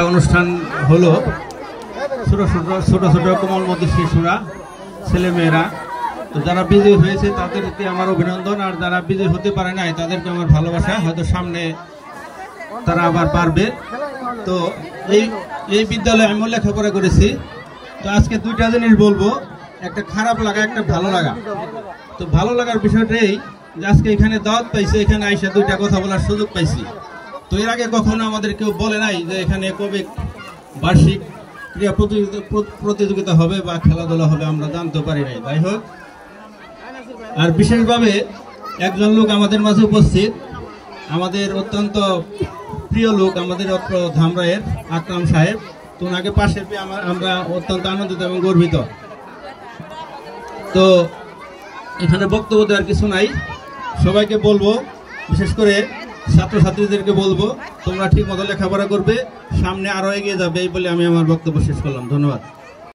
অনুষ্ঠান হলো ছোট ছোট ছোট কোমলমতি শিশুরা, ছেলেমেয়েরা। তো যারা বিজয়ী হয়েছে তাদেরকে আমার অভিনন্দন, আর যারা বিজয়ী হতে পারে নাই তাদেরকে আমার ভালোবাসা। হয়তো সামনে তারা আবার পারবে। তো এই বিদ্যালয়ে আমি লেখাপড়া করেছি। তো আজকে দুইটা জিনিস বলবো, একটা খারাপ লাগা, একটা ভালো লাগা। তো ভালো লাগার বিষয়টা এই যে আজকে এখানে দাওয়াত পাইছি, এখানে আইসা দুইটা কথা বলার সুযোগ পাইছি। তো এর আগে কখনো আমাদের কেউ বলে নাই যে এখানে কবে বার্ষিক ক্রীড়া প্রতিযোগিতা হবে বা খেলাধুলা হবে, আমরা জানতে পারি নাই। যাই হোক, আর বিশেষভাবে একজন লোক আমাদের মাঝে উপস্থিত, আমাদের অত্যন্ত প্রিয় লোক, আমাদের ধামরাইয়ের আকরাম সাহেব। তো ওনাকে পাশে পেয়ে আমরা অত্যন্ত আনন্দিত এবং গর্বিত। তো এখানে বক্তব্য দেওয়ার কিছু নাই। সবাইকে বলবো, বিশেষ করে ছাত্রছাত্রীদেরকে বলবো, তোমরা ঠিক মতো লেখাপড়া করবে, সামনে আরো এগিয়ে যাবে, এই বলে আমি আমার বক্তব্য শেষ করলাম। ধন্যবাদ।